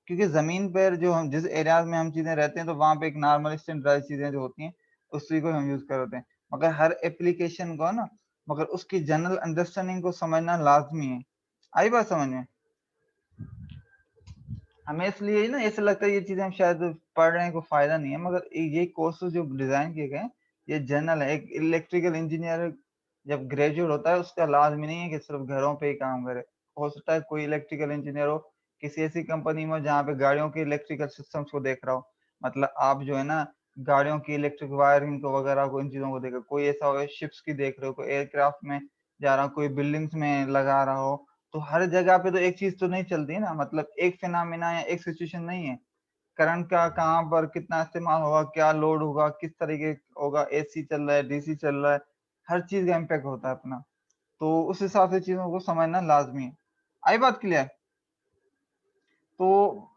क्योंकि जमीन पर जो हम जिस एरियाज में हम चीजें रहते हैं, तो वहां पे एक नॉर्मल स्टैंडर्ड चीजें जो होती हैं उसी को हम यूज करते हैं। मगर हर एप्लीकेशन को ना, मगर उसकी जनरल अंडरस्टैंडिंग को समझना लाजमी है। आई बात समझ में? हमें इसलिए ना ऐसा लगता है ये चीजें हम शायद पढ़ रहे हैं, कोई फायदा नहीं है, मगर ये कोर्सेज जो डिजाइन किए गए हैं ये जनरल है। एक इलेक्ट्रिकल इंजीनियर जब ग्रेजुएट होता है उसका लाजमी नहीं है कि सिर्फ घरों पे ही काम करे। हो सकता है कोई इलेक्ट्रिकल इंजीनियर हो किसी ऐसी कंपनी में जहाँ पे गाड़ियों के इलेक्ट्रिकल सिस्टम्स को देख रहा हो। मतलब आप जो है ना गाड़ियों की इलेक्ट्रिक वायरिंग को वगैरह को इन चीजों को देख रहे हो, कोई ऐसा हो शिप्स की देख रहे हो, कोई एयरक्राफ्ट में जा रहा हो, कोई बिल्डिंग्स में लगा रहा हो। तो हर जगह पे तो एक चीज तो नहीं चलती है ना, मतलब एक फिनोमेना या एक सिचुएशन नहीं है। करंट का कहाँ पर कितना इस्तेमाल होगा, क्या लोड होगा, किस तरीके होगा, एसी चल रहा है, डीसी चल रहा है, हर चीज का इम्पैक्ट होता है अपना। तो उस हिसाब से चीजों को समझना लाजमी है। आई बात क्लियर? तो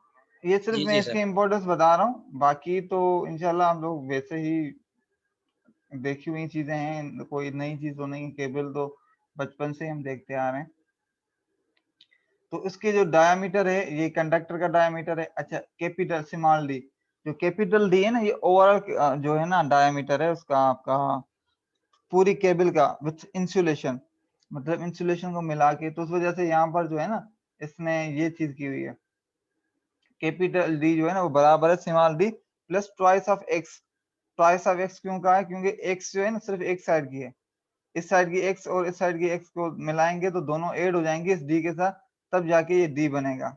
ये सिर्फ
जी
मैं
जी
इसके
सर।
इम्पोर्टेंस बता रहा हूँ, बाकी तो इंशाल्लाह हम लोग वैसे ही देखी हुई चीजें हैं, कोई नई चीज तो नहीं। केबल तो बचपन से हम देखते आ रहे हैं। तो इसके जो डायामीटर है, ये कंडक्टर का डायामीटर है। अच्छा, कैपिटल स्मॉल डी, जो कैपिटल डी है ना, ये ओवरऑल जो है ना डायामीटर है उसका, आपका पूरी केबल का विथ इंसुलेशन, मतलब इंसुलेशन को मिला के। तो उस वजह से यहाँ पर जो है ना इसने ये चीज की हुई है, कैपिटल डी जो है ना वो बराबर है small D plus twice of x. Twice of x क्यों कहा है? क्योंकि एक्स जो है ना सिर्फ एक साइड की है। इस साइड की एक्स और इस साइड की एक्स को मिलाएंगे तो दोनों ऐड हो जाएंगे इस डी के साथ, तब जाके ये डी बनेगा।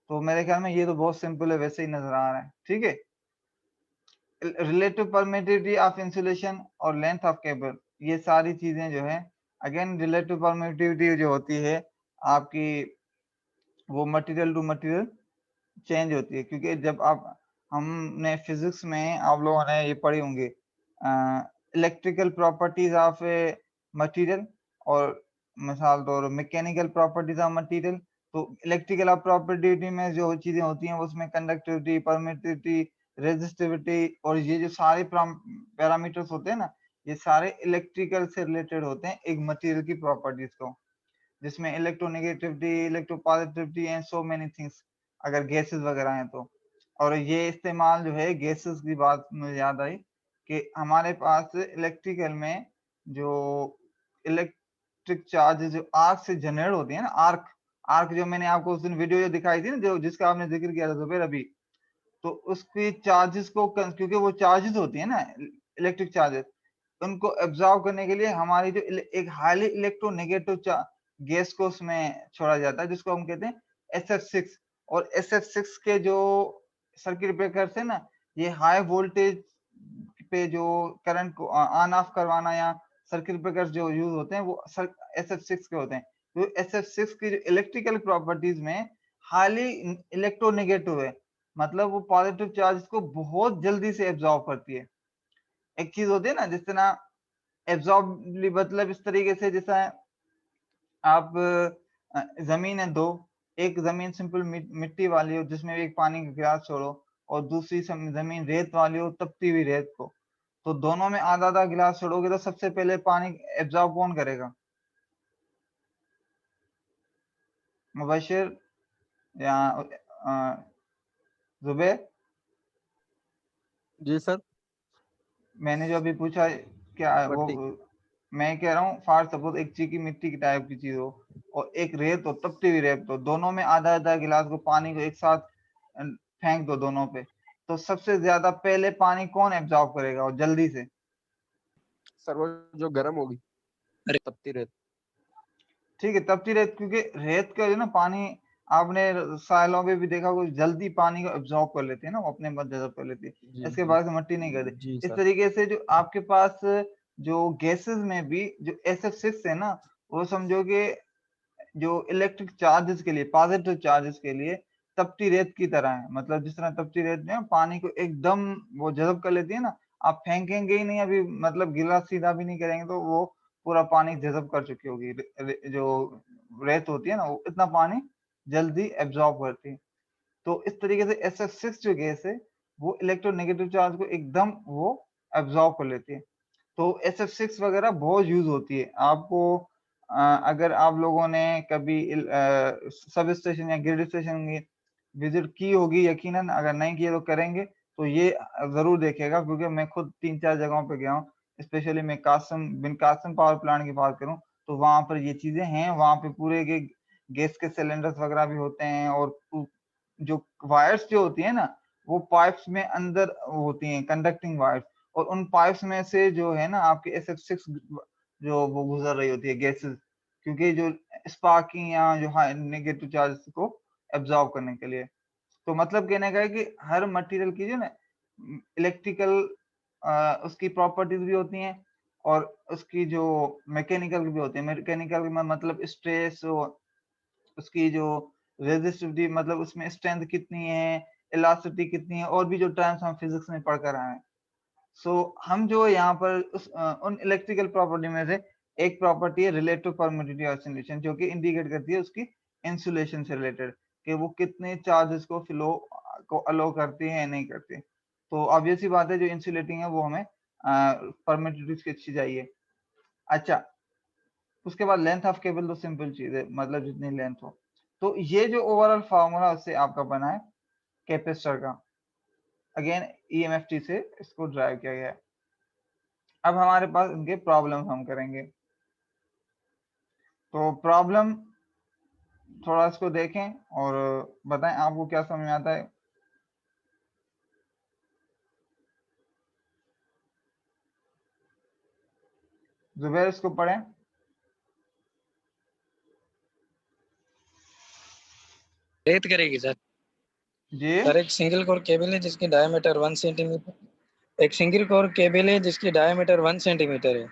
तो मेरे ख्याल में ये तो बहुत सिंपल है, वैसे ही नजर आ रहा है। ठीक है। रिलेटिव परमिटिविटी ऑफ इंसुलेशन और लेंथ ऑफ केबल, ये सारी चीजें जो है, अगेन रिलेटिव परमिटिविटी जो होती है आपकी, वो मटेरियल टू मटेरियल चेंज होती है। क्योंकि जब आप, हमने फिजिक्स में आप लोगों ने ये पढ़ी होंगी electrical properties of a material और मिसाल तौर मैकेनिकल प्रॉपर्टीज ऑफ मटेरियल। तो इलेक्ट्रिकल प्रॉपर्टी में जो चीजें होती हैं उसमें कंडक्टिविटी, परमिटिविटी, रेजिस्टिविटी और ये जो सारे पैरामीटर्स होते हैं ना, ये सारे इलेक्ट्रिकल से रिलेटेड होते हैं एक मटेरियल की प्रॉपर्टीज को, जिसमें electronegativity, electropositivity and so many things अगर गैसेस वगैरह हैं तो। और ये इस्तेमाल जो है गैसेस की बात मुझे याद आई कि हमारे पास इलेक्ट्रिकल में जो इलेक्ट्रिक चार्ज जो आर्क से जनरेट होती है ना, आर्क, आर्क जो मैंने आपको उस दिन वीडियो जो दिखाई थी ना, जो जिसका आपने जिक्र किया था जुबैर अभी, तो उसकी चार्जेस को क्योंकि वो चार्जेस होती है ना इलेक्ट्रिक चार्जेस, उनको एब्जॉर्ब करने के लिए हमारी जो एक हाईली इलेक्ट्रोनेगेटिव गैस को उसमें छोड़ा जाता है, जिसको हम कहते हैं SF6। और SF6 के जो सर्किट ब्रेकर्स है ना, ये हाई वोल्टेज पे जो करंट को ऑन ऑफ करवाना या सर्किट ब्रेकर्स जो यूज होते हैं वो SF6 के होते हैं। तो SF6 की जो इलेक्ट्रिकल प्रॉपर्टीज में हाईली इलेक्ट्रोनेगेटिव है, मतलब वो पॉजिटिव चार्ज को बहुत जल्दी से एब्जॉर्ब करती है। एक चीज होती है ना, जिस तरह एब्जॉर्ब मतलब इस तरीके से, जैसा आप जमीन है दो, एक जमीन सिंपल मिट्टी वाली हो जिसमें एक पानी का गिलास छोड़ो, और दूसरी जमीन रेत वाली हो, तपती हुई रेत को, तो दोनों में आधा आधा गिलास छोड़ोगे तो सबसे पहले पानी एब्जॉर्ब कौन करेगा? मुबशिर या जुबैर?
जी सर।
मैंने जो अभी पूछा, क्या वो,
मट्टी।
मैं कह रहा हूँ फॉर सपोज एक चीज की मिट्टी की टाइप की चीज हो और एक रेत हो, तपती हुई रेत हो, दोनों में आधा आधा गिलास को पानी को एक साथ फेंक दो दोनों पे, तो सबसे ज्यादा पहले पानी कौन एब्जॉर्ब करेगा और जल्दी से?
सर वो जो गर्म होगी,
अरे
तपती रेत।
ठीक है, तपती रेत, क्योंकि रेत का जो ना पानी, आपने सालों में भी देखा, कोई जल्दी पानी को एब्जॉर्ब कर लेती है ना, वो अपने मत जज़ब कर लेती है,
जी
इसके
जी।
बाद से मट्टी नहीं
जी
करती। इस
सर।
तरीके से जो आपके पास जो गैसेस में भी जो SF6 है ना, वो समझो कि जो इलेक्ट्रिक चार्जेस के लिए, पॉजिटिव चार्जेस के लिए तपती रेत की तरह है। मतलब जिस तरह तपती रेत में पानी को एकदम वो जज़ब कर लेती है ना, आप फेंकेंगे ही नहीं अभी, मतलब गिलास सीधा भी नहीं करेंगे तो वो पूरा पानी जज़ब कर चुकी होगी। जो रेत होती है ना, वो इतना पानी जल्दी एब्जॉर्ब करती है। तो इस तरीके से SF6 जो गैस है वो इलेक्ट्रोनेगेटिव चार्ज को एकदम वो एब्जॉर्ब कर लेती है। तो SF6 वगैरह बहुत यूज होती है। आपको अगर आप लोगों ने कभी सब स्टेशन या ग्रिड स्टेशन विजिट की होगी, यकीनन अगर नहीं किए तो करेंगे, तो ये जरूर देखेगा, क्योंकि मैं खुद 3-4 जगहों पे गया हूँ। स्पेशली मैं बिन कासिम पावर प्लांट की बात करूँ तो वहां पर ये चीजें हैं। वहां पे पूरे के गैस के सिलेंडर्स वगैरह भी होते हैं, और जो वायर्स जो होती है ना, वो पाइप्स में अंदर होती हैं, कंडक्टिंग वायर्स, और उन पाइप्स में से जो है ना आपके SF6 जो वो गुजर रही होती है गैसेस, क्योंकि जो स्पार्किंग या जो हाई नेगेटिव चार्ज को एब्जॉर्ब करने के लिए। तो मतलब कहने का है कि हर मटेरियल की जो ना इलेक्ट्रिकल उसकी प्रॉपर्टीज भी होती हैं, और उसकी जो मैकेनिकल भी होती है। मैकेनिकल में मतलब स्ट्रेस, उसकी जो रेजिस्टिविटी, मतलब उसमें स्ट्रेंथ कितनी है, इलास्टिसिटी कितनी है, और भी जो टर्म्स हम फिजिक्स में पढ़ कर आए हैं। सो हम जो यहाँ पर उन इलेक्ट्रिकल प्रॉपर्टी में से एक प्रॉपर्टी है रिलेटिव परमिटिविटी ऑफ इंसुलेशन, जो कि इंडिकेट करती है उसकी इंसुलेशन से रिलेटेड, कि वो कितने चार्जेस को फ्लो को अलो करती है या नहीं करती। तो ऑब्वियस सी बात है, जो इंसुलेटिंग है वो हमें परमिटिविटी की अच्छी चाहिए। अच्छा, उसके बाद लेंथ ऑफ केबल तो सिंपल चीज है, मतलब जितनी लेंथ हो। तो ये जो ओवरऑल फार्मूला उससे आपका बना है कैपेसिटर का, अगेन EMFT से इसको ड्राइव किया गया है। अब हमारे पास इनके प्रॉब्लम हम करेंगे। तो प्रॉब्लम थोड़ा इसको देखें और बताएं आपको क्या समझ में आता है। जुबैर इसको पढ़ें
रेत करेगी सर।
जी।
सर एक सिंगल कोर केबल है जिसकी डायमीटर 1 सेंटीमीटर, एक सिंगल कोर केबल है जिसकी डायमीटर 1 सेंटीमीटर है,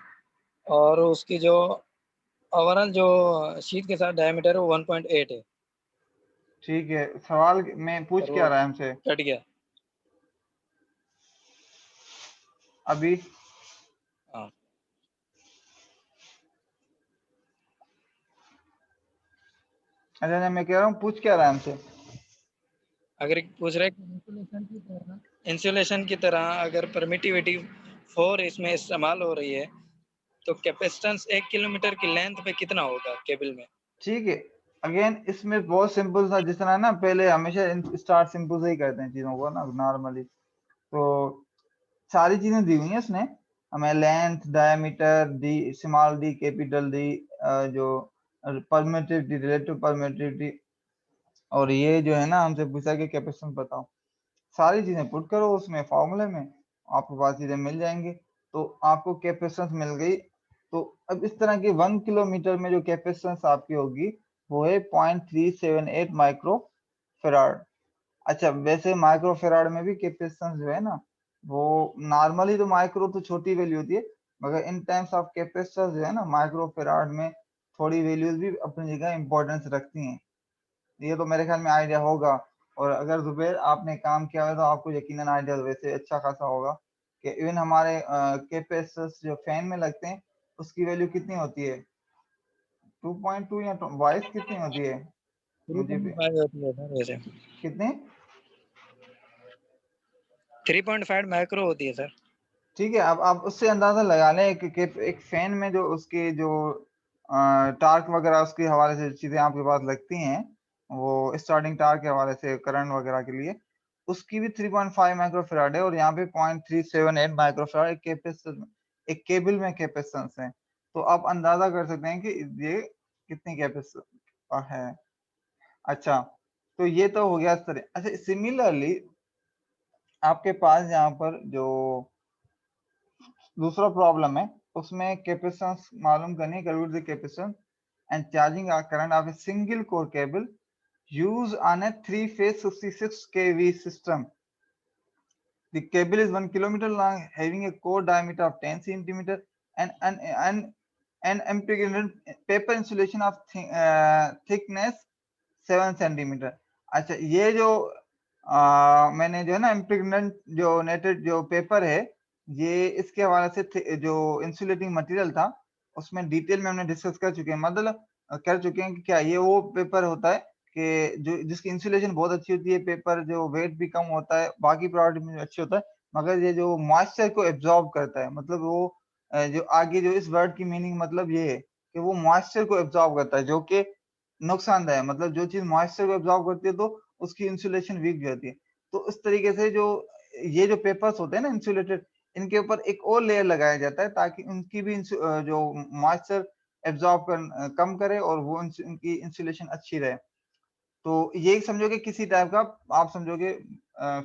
और उसकी जो ओवरऑल जो शीट के साथ डायमीटर है वो 1.8 है।
ठीक है, सवाल में पूछ
और
क्या
वो
रहा है हमसे
कट गया।
अभी?
हाँ,
अच्छा, मैं कह रहा हूँ पूछ क्या रहा है हमसे।
अगर पूछ रहे इंसुलेशन की तरह अगर परमिटिविटी 4 इसमें इस्तेमाल हो रही है तो कैपेसिटेंस 1 किलोमीटर की लेंथ पे कितना होगा केबल में।
ठीक है, अगेन इसमें बहुत सिंपल था, जिस तरह ना पहले हमेशा स्टार्ट सिंपल से ही करते हैं चीजों को ना नॉर्मली। तो सारी चीजें दी हुई हैं इसने हमें, length, diameter, D small D, capital D, जो परमिटिविटी, रिलेटिव परमिटिविटी, और ये जो है ना हमसे पूछा कि कैपेसिटेंस बताओ। सारी चीजें पुट करो उसमें फॉर्मूले में, आपको पास चीजें मिल जाएंगी। तो आपको कैपेसिटेंस मिल गई। तो अब इस तरह की 1 किलोमीटर में जो कैपेसिटेंस आपकी होगी वो है 0.378 माइक्रो फेराड। अच्छा, वैसे माइक्रो फेराड में भी कैपेसिटेंस जो है ना, वो नॉर्मली तो माइक्रो तो छोटी वैल्यू होती है, मगर इन टाइम्स ऑफ कैपेसिटेंस जो है ना, माइक्रो फेराड में थोड़ी वैल्यूज भी अपनी जगह इंपॉर्टेंस रखती हैं। ये तो मेरे ख्याल में आइडिया होगा। और अगर जुबैर आपने काम किया है तो आपको यकीनन आइडिया वैसे अच्छा खासा होगा कि इवन हमारे कैपेसिटर्स जो फैन में लगते हैं उसकी वैल्यू कितनी होती है, 2.2 या वॉइस कितनी होती है मुझे भी
3.5 होती है सर वैसे।
कितने?
3.5 माइक्रो होती है सर।
ठीक है, अब आप उससे अंदाजा लगा लें कि एक फैन में जो उसके जो टार्क वगैरह उसके हवाले से चीजें आपके पास लगती हैं, वो स्टार्टिंग टार्क के हवाले से करंट वगैरह के लिए, उसकी भी 3.5 माइक्रोफेराड है, और यहाँ पे 0.378 माइक्रोफेराड एक कैपेसिटेंस, एक केबल में कैपेसिटेंस है। तो आप अंदाजा कर सकते हैं कि ये कितनी कैपेसिटेंस है। अच्छा, तो ये तो हो गया इस तरह। अच्छा, सिमिलरली आपके पास यहाँ पर जो दूसरा प्रॉब्लम है, उसमें कैपेसिटेंस मालूम करनी है, calculate the capacitance and charging current of a single core cable use on A 3-phase 66 kV system. The cable is 1 kilometer long, having a core diameter of 10 centimeter and an impregnated paper insulation of thickness 7 centimeter. अच्छा, ये जो मैंने जो है ना इम्प्रेग्नेंट जो नेटेड जो paper है, ये इसके हवाले से जो इंसुलेटिंग मटेरियल था उसमें डिटेल में हमने डिस्कस कर चुके हैं, मतलब कर चुके हैं कि क्या ये वो पेपर होता है कि जो जिसकी इंसुलेशन बहुत अच्छी होती है, पेपर जो वेट भी कम होता है, बाकी प्रॉपर्टी में अच्छी होता है, मगर ये जो मॉइस्चर को एब्जॉर्ब करता है, मतलब वो जो आगे जो इस वर्ड की मीनिंग मतलब ये है कि वो मॉइस्चर को एब्जॉर्ब करता है, जो कि नुकसानदायक है। मतलब जो चीज मॉइस्चर को एब्जॉर्ब करती है तो उसकी इंसुलेशन वीक हो जाती है। तो इस तरीके से जो ये जो पेपर्स होते हैं ना इंसुलेटेड, इनके ऊपर एक और लेयर लगाया जाता है ताकि उनकी भी जो मॉइस्चर एब्जॉर्ब कम करे और वो उनकी इंसुलेशन अच्छी रहे। तो ये समझोगे किसी टाइप का आप समझोगे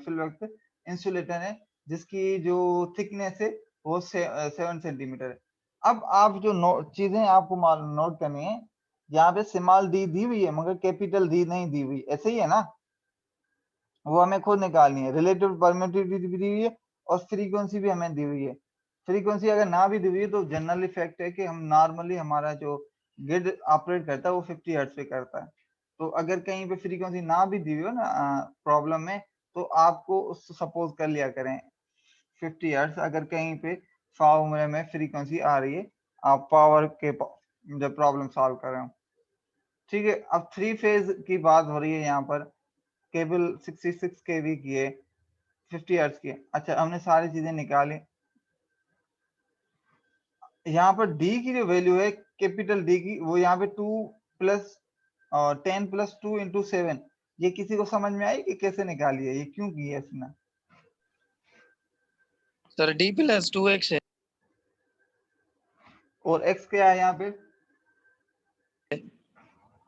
फिल वक्त इंसुलेटर है जिसकी जो थिकनेस है वो 7 सेंटीमीटर है। अब आप जो चीजें आपको नोट करनी है, यहाँ पे स्मॉल डी दी हुई है मगर कैपिटल डी नहीं दी हुई, ऐसे ही है ना, वो हमें खुद निकालनी है। रिलेटिव परमिटिविटी भी दी हुई है और फ्रीक्वेंसी भी हमें दी हुई है। फ्रीक्वेंसी अगर ना भी दी हुई है तो जनरल इफेक्ट है कि हम नॉर्मली हमारा जो ग्रिड ऑपरेट करता है वो 50 हर्ट्ज पे करता है। तो अगर कहीं पे फ्रीक्वेंसी ना भी दी हुई हो ना प्रॉब्लम में, तो आपको सपोज कर लिया करें 50 हर्ट्ज अगर कहीं पे फॉर्मूले में फ्रीक्वेंसी आ रही है, आप पावर के जब प्रॉब्लम सॉल्व कर रहे हो। ठीक है, अब 3 फेज की बात हो रही है यहाँ पर, केबल 66 केवी की है, 50 हर्ट्ज की है। अच्छा, हमने सारी चीजें निकाली। यहाँ पर डी की जो वैल्यू है कैपिटल डी की, वो यहाँ पे 2 प्लस 10 प्लस 2 इंटू 7, ये किसी को समझ में आई कि कैसे निकाली है, ये क्यों की है इसने?
सर डी प्लस 2x है
और एक्स क्या है यहाँ पे?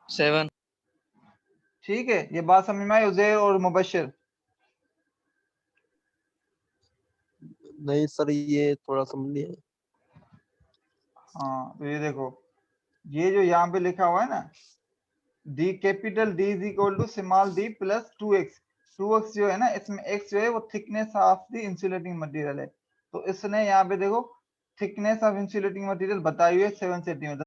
7।
ठीक है, ये बात समझ में आई उजैर और मुबशिर?
नहीं सर, ये थोड़ा समझ नहीं आया।
हाँ, तो ये देखो, ये जो यहाँ पे लिखा हुआ है ना, D capital D is equal to small D plus 2x। 2x जो है ना, इसमें x जो है वो thickness of the insulating material है। तो इसने यहाँ पे देखो थिकनेस ऑफ इंसुलेटिंग मटेरियल बताई हुई है 7 सेंटीमीटर।